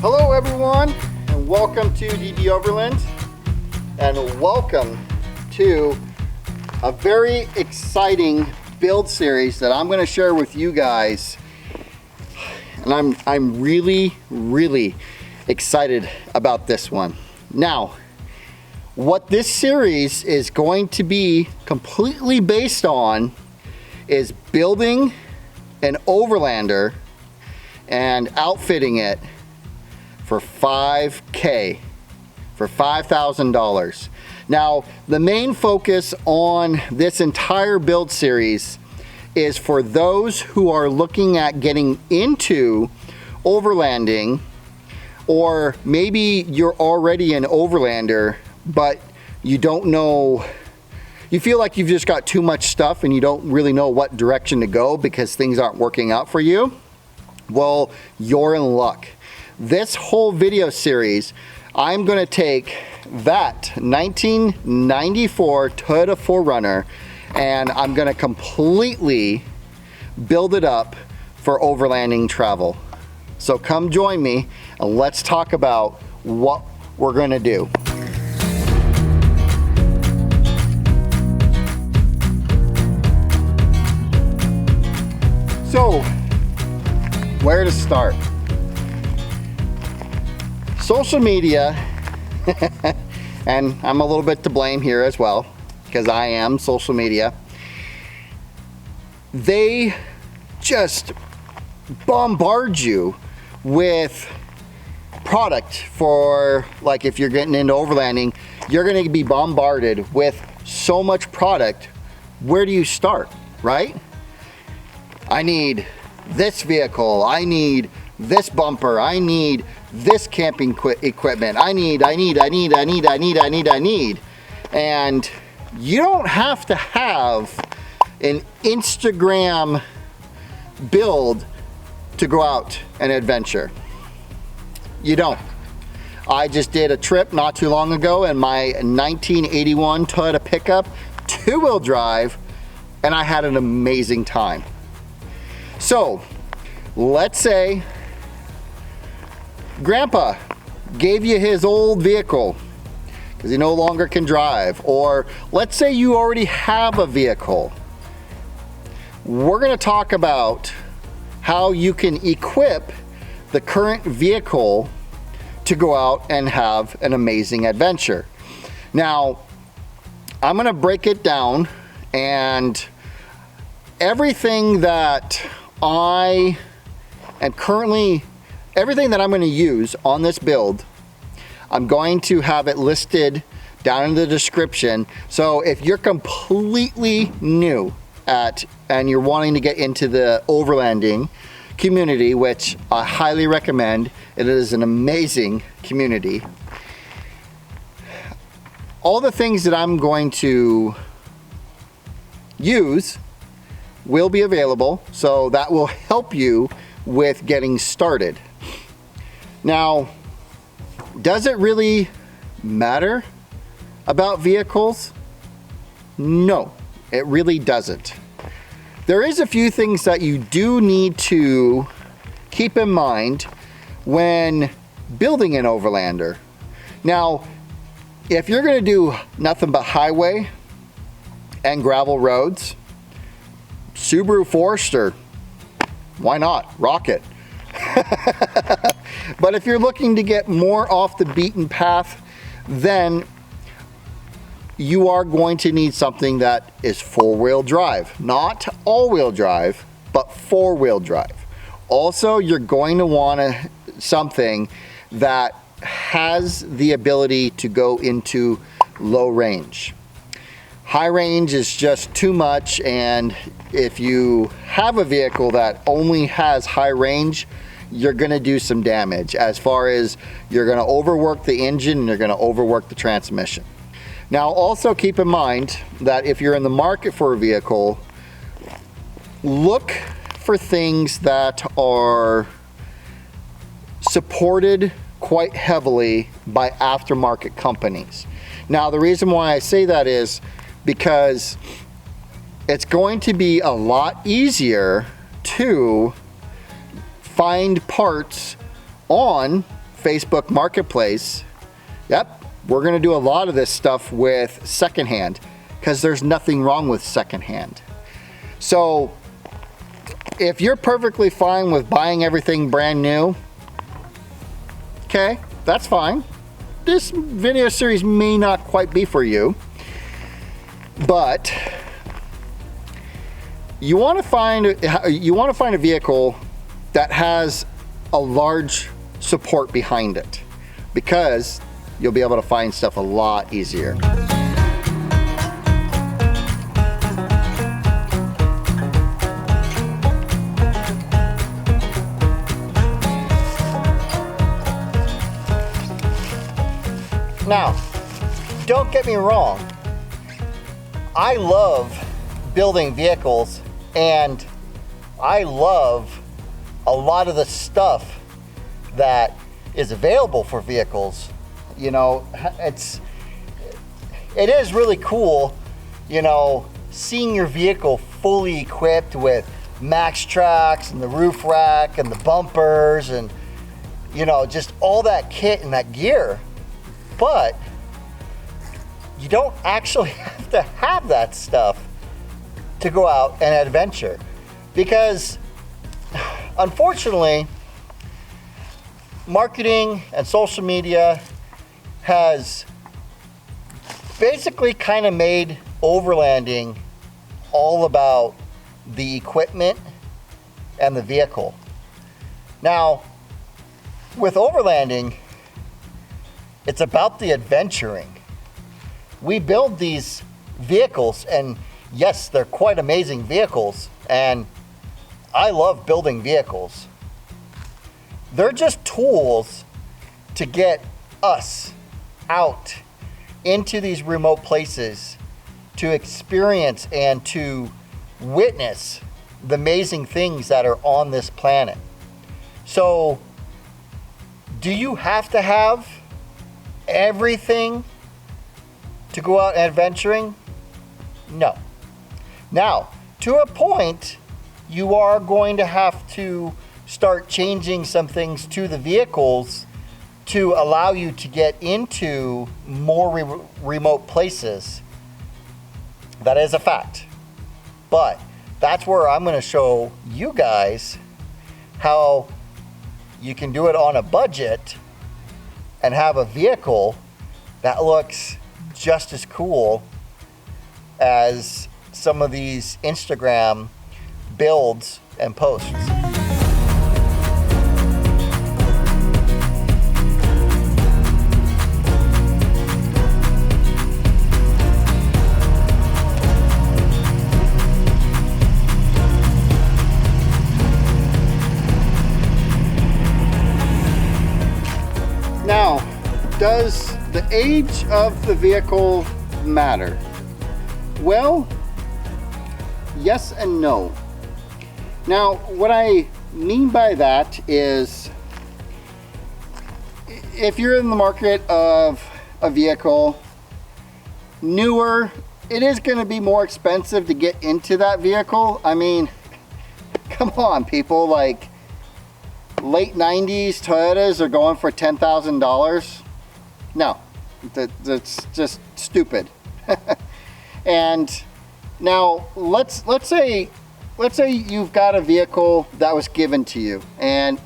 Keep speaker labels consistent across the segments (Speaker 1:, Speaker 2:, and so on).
Speaker 1: Hello everyone, and welcome to DD Overland, and welcome to a very exciting build series that I'm going to share with you guys. And I'm really excited about this one. Now, what this series is going to be completely based on is building an Overlander and outfitting it for $5,000, for $5,000. Now, the main focus on this entire build series is for those who are looking at getting into overlanding, or maybe you're already an overlander, but you don't know, you feel like you've just got too much stuff and you don't really know what direction to go because things aren't working out for you. Well, you're in luck. This whole video series, I'm going to take that 1994 Toyota 4Runner and I'm going to completely build it up for overlanding travel. So come join me and let's talk about what we're going to do. So, where to start? Social media, and I'm a little bit to blame here as well, because I am social media. They just bombard you with product for, like, if you're getting into overlanding, you're going to be bombarded with so much product. Where do you start, right? I need this vehicle, I need this bumper, I need this camping equipment, I need. And you don't have to have an Instagram build to go out and adventure. You don't. I just did a trip not too long ago in my 1981 Toyota pickup, two-wheel drive, and I had an amazing time. So, let's say Grandpa gave you his old vehicle because he no longer can drive, or let's say you already have a vehicle. We're going to talk about how you can equip the current vehicle to go out and have an amazing adventure. Now, I'm going to break it down, and everything that I am currently, everything that I'm going to use on this build, I'm going to have it listed down in the description. So if you're completely new and you're wanting to get into the overlanding community, which I highly recommend, it is an amazing community. All the things that I'm going to use will be available, so that will help you with getting started. Now, does it really matter about vehicles? No, it really doesn't. There is a few things that you do need to keep in mind when building an Overlander. Now, if you're going to do nothing but highway and gravel roads, Subaru Forester, why not? Rock it. But if you're looking to get more off the beaten path, then you are going to need something that is four-wheel drive. Not all-wheel drive, but four-wheel drive. Also, you're going to want something that has the ability to go into low range. High range is just too much, and if you have a vehicle that only has high range, you're going to do some damage, as far as you're going to overwork the engine and you're going to overwork the transmission. Now, also keep in mind that if you're in the market for a vehicle, look for things that are supported quite heavily by aftermarket companies. Now, the reason why I say that is because it's going to be a lot easier to find parts on Facebook Marketplace, yep, we're gonna do a lot of this stuff with secondhand, because there's nothing wrong with secondhand. So if you're perfectly fine with buying everything brand new, okay, that's fine. This video series may not quite be for you, but you want to find a vehicle that has a large support behind it, because you'll be able to find stuff a lot easier. Now, don't get me wrong, I love building vehicles, and I love a lot of the stuff that is available for vehicles. You know, it is really cool, you know, seeing your vehicle fully equipped with max tracks and the roof rack and the bumpers and, you know, just all that kit and that gear. But you don't actually have to have that stuff to go out and adventure, because unfortunately marketing and social media has basically kind of made overlanding all about the equipment and the vehicle. Now, with overlanding, it's about the adventuring. We build these vehicles, and yes, they're quite amazing vehicles, and I love building vehicles. They're just tools to get us out into these remote places to experience and to witness the amazing things that are on this planet. So, do you have to have everything to go out adventuring? No. Now, to a point, you are going to have to start changing some things to the vehicles to allow you to get into more remote places. That is a fact. But that's where I'm going to show you guys how you can do it on a budget and have a vehicle that looks just as cool as some of these Instagram builds and posts. Now, does the age of the vehicle matter? Well, yes and no. Now, what I mean by that is, if you're in the market of a vehicle, newer, it is going to be more expensive to get into that vehicle. I mean, come on, people, like late 90s Toyotas are going for $10,000. No, that's just stupid. And now let's say you've got a vehicle that was given to you, and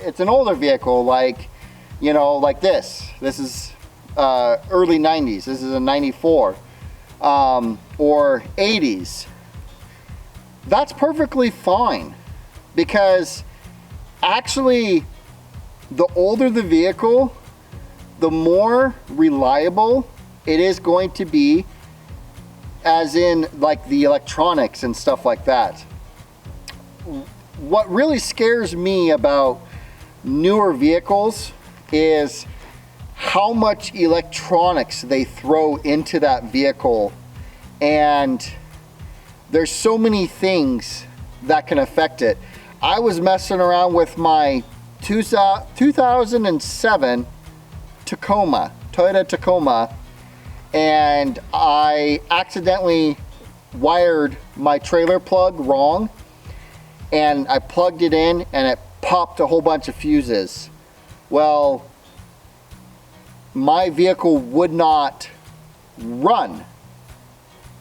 Speaker 1: it's an older vehicle, like, you know, like this is early 90s. This is a 94 or 80s. That's perfectly fine, because actually the older the vehicle, the more reliable it is going to be, as in like the electronics and stuff like that. What really scares me about newer vehicles is how much electronics they throw into that vehicle, and there's so many things that can affect it. I was messing around with my 2007 Toyota Tacoma, and I accidentally wired my trailer plug wrong, and I plugged it in and it popped a whole bunch of fuses. Well, my vehicle would not run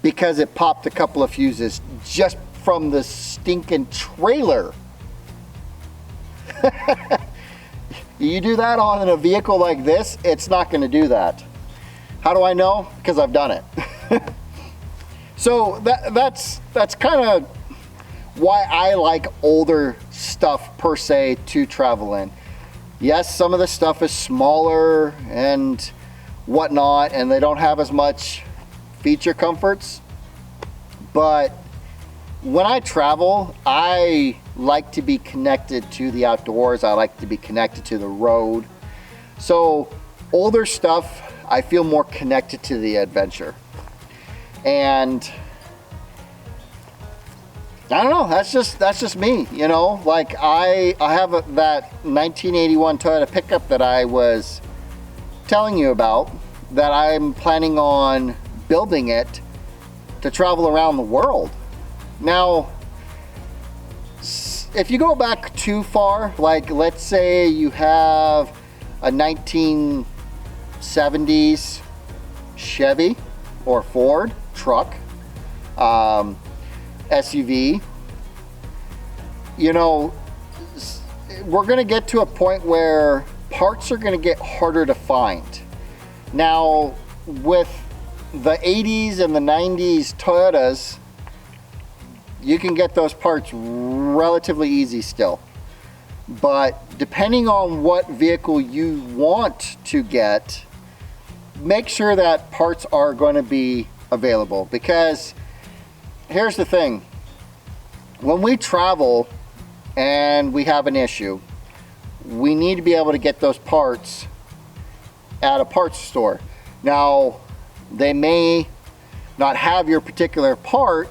Speaker 1: because it popped a couple of fuses just from the stinking trailer. You do that on a vehicle like this, it's not going to do that. How do I know? Because I've done it. So that's kind of why I like older stuff per se to travel in. Yes, some of the stuff is smaller and whatnot, and they don't have as much feature comforts, but when I travel, I like to be connected to the outdoors. I like to be connected to the road. So older stuff, I feel more connected to the adventure. And I don't know, that's just me, you know. Like I have that 1981 Toyota pickup that I was telling you about, that I'm planning on building it to travel around the world. Now, if you go back too far, like let's say you have a 1970s Chevy or Ford truck, SUV, you know, we're going to get to a point where parts are going to get harder to find. Now, with the 80s and the 90s Toyotas, you can get those parts relatively easy still. But depending on what vehicle you want to get, make sure that parts are going to be available. Because here's the thing, when we travel and we have an issue, we need to be able to get those parts at a parts store. Now, they may not have your particular part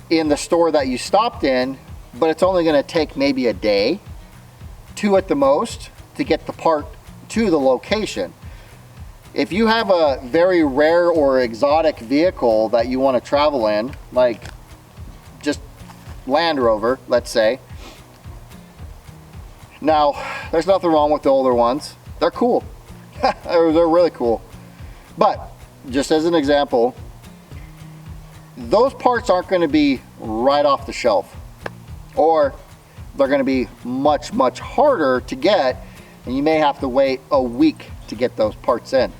Speaker 1: in the store that you stopped in, but it's only going to take maybe a day, 2 at the most, to get the part to the location. If you have a very rare or exotic vehicle that you want to travel in, like just Land Rover, let's say. Now, there's nothing wrong with the older ones. They're cool. They're really cool. But just as an example, those parts aren't going to be right off the shelf, or they're going to be much harder to get, and you may have to wait a week to get those parts in.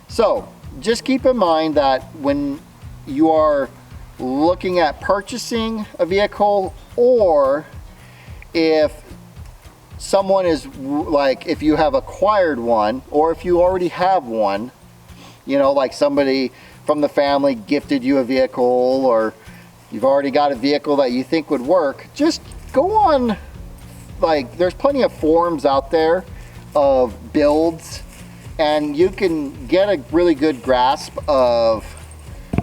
Speaker 1: So just keep in mind that when you are looking at purchasing a vehicle, or if someone is like, if you have acquired one, or if you already have one, you know, like somebody from the family gifted you a vehicle, or you've already got a vehicle that you think would work, just go on, like there's plenty of forums out there of builds, and you can get a really good grasp of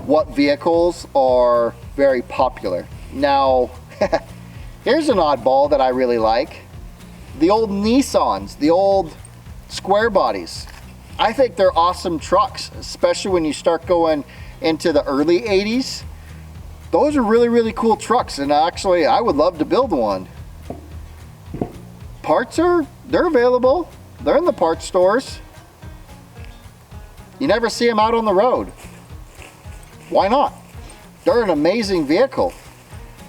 Speaker 1: what vehicles are very popular. Now, here's an oddball that I really like. The old Nissans, the old square bodies. I think they're awesome trucks, especially when you start going into the early 80s. Those are really cool trucks, and actually I would love to build one. Parts they're available. They're in the parts stores. You never see them out on the road. Why not? They're an amazing vehicle.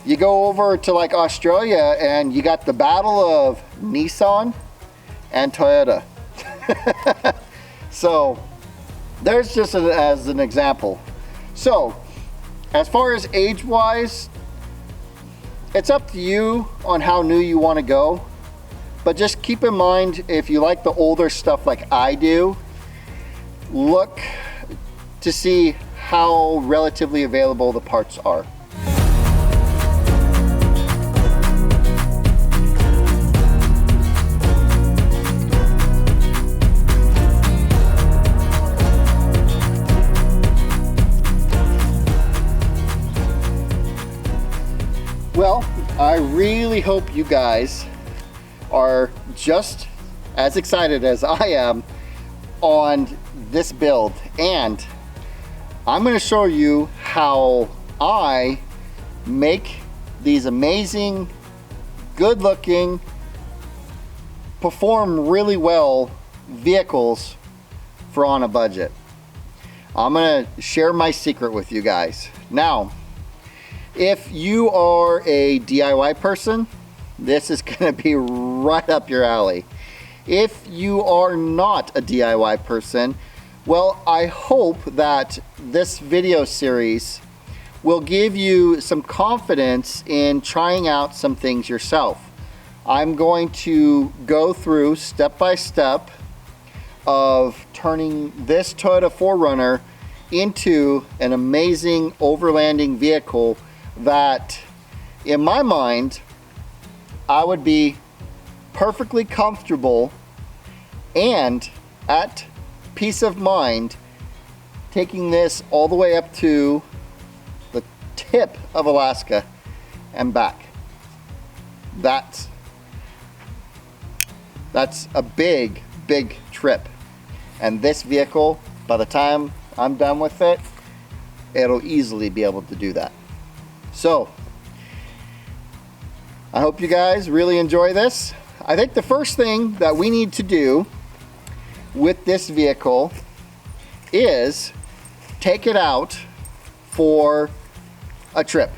Speaker 1: You go over to like Australia and you got the battle of Nissan and Toyota. So there's just as an example. So as far as age wise, it's up to you on how new you want to go, but just keep in mind, if you like the older stuff like I do, look to see how relatively available the parts are. Well, I really hope you guys are just as excited as I am on this build, and I'm going to show you how I make these amazing, good looking, perform really well vehicles for on a budget. I'm gonna share my secret with you guys. Now, if you are a DIY person, this is gonna be right up your alley. If you are not a DIY person, well, I hope that this video series will give you some confidence in trying out some things yourself. I'm going to go through step by step of turning this Toyota 4Runner into an amazing overlanding vehicle that, in my mind, I would be perfectly comfortable and at peace of mind taking this all the way up to the tip of Alaska and back. That's a big trip, and this vehicle, by the time I'm done with it, it'll easily be able to do that. So I hope you guys really enjoy this. I think the first thing that we need to do with this vehicle is take it out for a trip.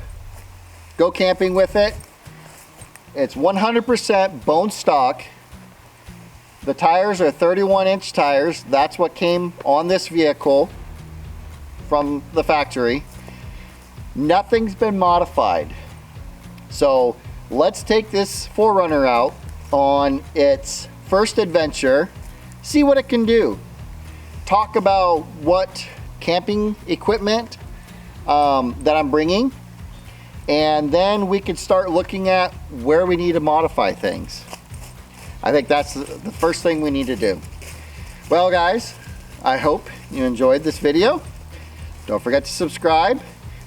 Speaker 1: Go camping with it. It's 100% bone stock. The tires are 31-inch tires. That's what came on this vehicle from the factory. Nothing's been modified. So let's take this 4Runner out on its first adventure, see what it can do. Talk about what camping equipment that I'm bringing, and then we can start looking at where we need to modify things. I think that's the first thing we need to do. Well guys, I hope you enjoyed this video. Don't forget to subscribe.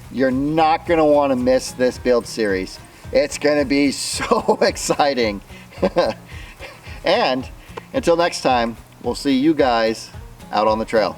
Speaker 1: You're not gonna wanna miss this build series. It's gonna be so exciting. And until next time, we'll see you guys out on the trail.